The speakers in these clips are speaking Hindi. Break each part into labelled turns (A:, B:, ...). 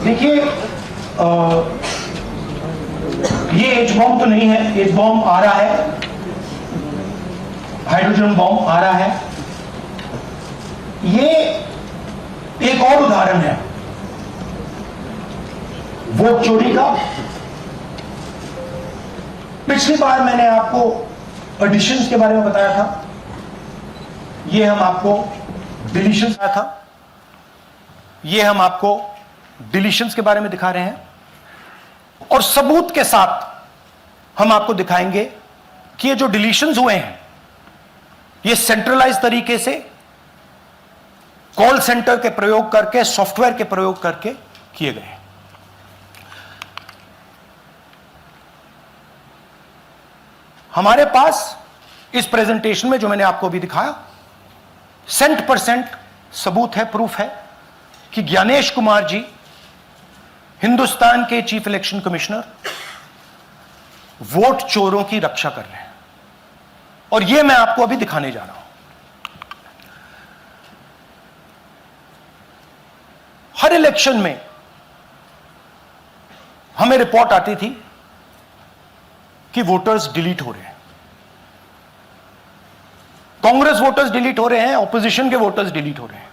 A: देखिए, ये एच बॉम्ब तो नहीं है, एच बॉम्ब आ रहा है, हाइड्रोजन बॉम्ब आ रहा है। ये एक और उदाहरण है वोट चोरी का। पिछली बार मैंने आपको एडिशंस के बारे में बताया था, ये हम आपको डिलीशंस आया था, ये हम आपको डिलीशंस के बारे में दिखा रहे हैं, और सबूत के साथ हम आपको दिखाएंगे कि ये जो डिलीशंस हुए हैं ये सेंट्रलाइज तरीके से कॉल सेंटर के प्रयोग करके, सॉफ्टवेयर के प्रयोग करके किए गए हैं। हमारे पास इस प्रेजेंटेशन में जो मैंने आपको अभी दिखाया 100% सबूत है, प्रूफ है कि ज्ञानेश कुमार जी हिंदुस्तान के चीफ इलेक्शन कमिश्नर वोट चोरों की रक्षा कर रहे हैं, और यह मैं आपको अभी दिखाने जा रहा हूं। हर इलेक्शन में हमें रिपोर्ट आती थी कि वोटर्स डिलीट हो रहे हैं, कांग्रेस वोटर्स डिलीट हो रहे हैं, ऑपोजिशन के वोटर्स डिलीट हो रहे हैं,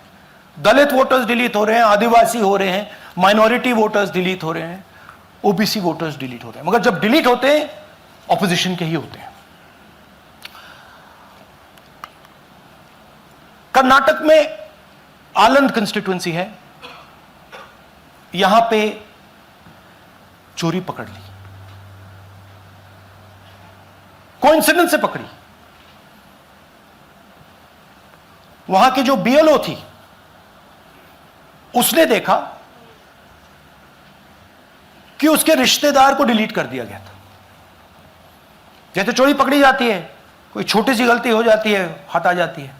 A: दलित वोटर्स डिलीट हो रहे हैं, आदिवासी हो रहे हैं, माइनॉरिटी वोटर्स डिलीट हो रहे हैं, ओबीसी वोटर्स डिलीट हो रहे हैं। मगर जब डिलीट होते हैं ऑपोजिशन के ही होते हैं। कर्नाटक में आलंद कंस्टिट्यूएंसी है, यहां पे चोरी पकड़ ली, कोइंसिडेंस से पकड़ी। वहां की जो बीएलओ थी उसने देखा कि उसके रिश्तेदार को डिलीट कर दिया गया था। जैसे चोरी पकड़ी जाती है, कोई छोटी सी गलती हो जाती है, हटा जाती है।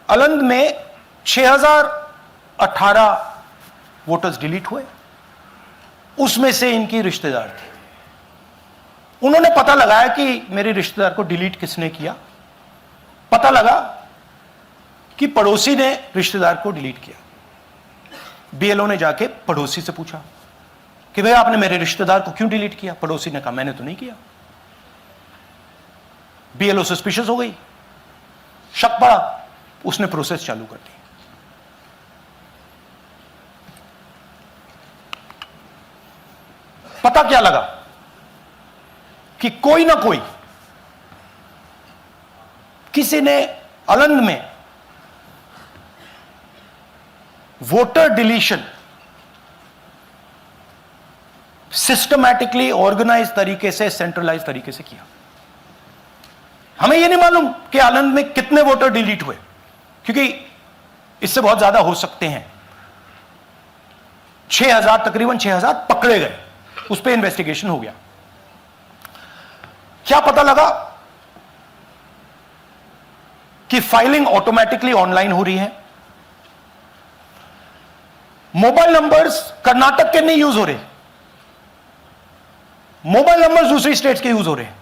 A: आलंद में 6018 वोटर्स डिलीट हुए, उसमें से इनकी रिश्तेदार थे। उन्होंने पता लगाया कि मेरे रिश्तेदार को डिलीट किसने किया। पता लगा कि पड़ोसी ने रिश्तेदार को डिलीट किया। बीएलओ ने जाके पड़ोसी से पूछा कि भाई आपने मेरे रिश्तेदार को क्यों डिलीट किया। पड़ोसी ने कहा मैंने तो नहीं किया। बीएलओ सस्पिशियस हो गई, शक पड़ा, उसने प्रोसेस चालू कर दी। पता क्या लगा कि कोई ना कोई, किसी ने आलंद में वोटर डिलीशन सिस्टमैटिकली ऑर्गेनाइज तरीके से, सेंट्रलाइज तरीके से किया। हमें यह नहीं मालूम कि आलंद में कितने वोटर डिलीट हुए, क्योंकि इससे बहुत ज्यादा हो सकते हैं। 6000, तकरीबन 6000 पकड़े गए, उस पर इन्वेस्टिगेशन हो गया। क्या पता लगा कि फाइलिंग ऑटोमेटिकली ऑनलाइन हो रही है। मोबाइल नंबर्स कर्नाटक के नहीं यूज हो रहे, मोबाइल नंबर्स दूसरी स्टेट्स के यूज हो रहे हैं।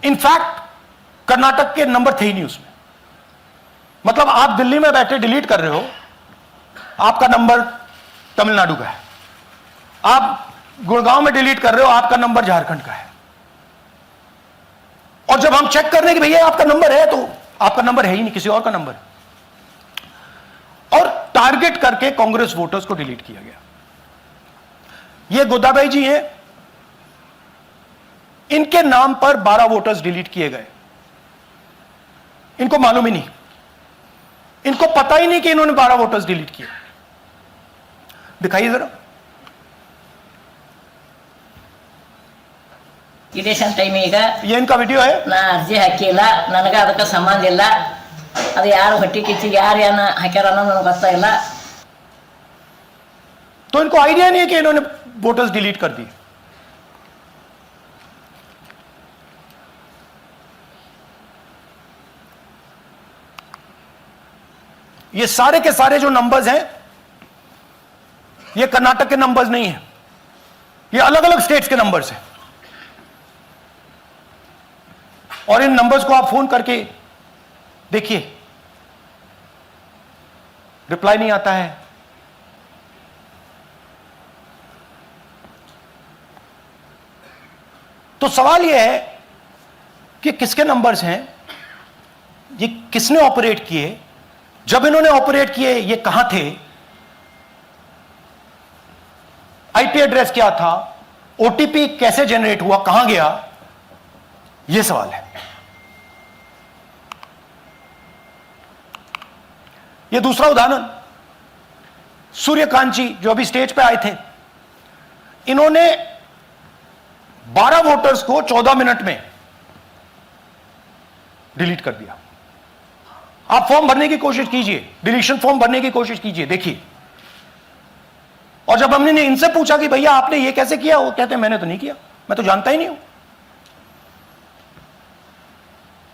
A: इनफैक्ट कर्नाटक के नंबर थे ही नहीं उसमें। मतलब आप दिल्ली में बैठे डिलीट कर रहे हो, आपका नंबर तमिलनाडु का है। आप गुड़गांव में डिलीट कर रहे हो, आपका नंबर झारखंड का है। और जब हम चेक कर रहे हैं कि भैया आपका नंबर है, तो आपका नंबर है ही नहीं, किसी और का नंबर है। और टारगेट करके कांग्रेस वोटर्स को डिलीट किया गया। ये गोदाबाई जी हैं, इनके नाम पर 12 वोटर्स डिलीट किए गए। इनको मालूम ही नहीं, इनको पता ही नहीं कि इन्होंने 12 वोटर्स डिलीट किए। दिखाइए जरा।
B: ಇಲೆಕ್ಷನ್ ಟೈಮ್ ಈಗ
A: ये इनका वीडियो है।
B: ನಾ ಅರ್ಜಿ ಹಾಕಿಲ್ಲ, ನನಗೆ ಅದಕ್ಕೆ ಸಂಬಂಧ ಇಲ್ಲ। ಅದು ಯಾರು ಹೊಟ್ಟಿ ಕಿಚ್ಚಿಗೆ ಯಾರು ಏನ ಹಾಕ್ಯಾರ ಅನ್ನೋದು ನನಗೆ ಗೊತ್ತಾಗಿಲ್ಲ।
A: तो इनको आइडिया नहीं है कि इन्होंने वोटर्स डिलीट कर दिए। ये सारे के सारे जो नंबर्स हैं ये कर्नाटक के नंबर्स नहीं है, ये अलग अलग स्टेट्स के नंबर्स हैं। और इन नंबर्स को आप फोन करके देखिए, रिप्लाई नहीं आता है। तो सवाल यह है कि किसके नंबर्स हैं, ये किसने ऑपरेट किए, जब इन्होंने ऑपरेट किए ये कहां थे, आईपी एड्रेस क्या था, ओटीपी कैसे जनरेट हुआ, कहां गया, यह सवाल है। यह दूसरा उदाहरण, सूर्यकांत जी जो अभी स्टेज पे आए थे, इन्होंने 12 वोटर्स को 14 मिनट में डिलीट कर दिया। आप फॉर्म भरने की कोशिश कीजिए, डिलीशन फॉर्म भरने की कोशिश कीजिए, देखिए। और जब हमने इनसे पूछा कि भैया आपने ये कैसे किया, वो कहते हैं मैंने तो नहीं किया, मैं तो जानता ही नहीं हूं।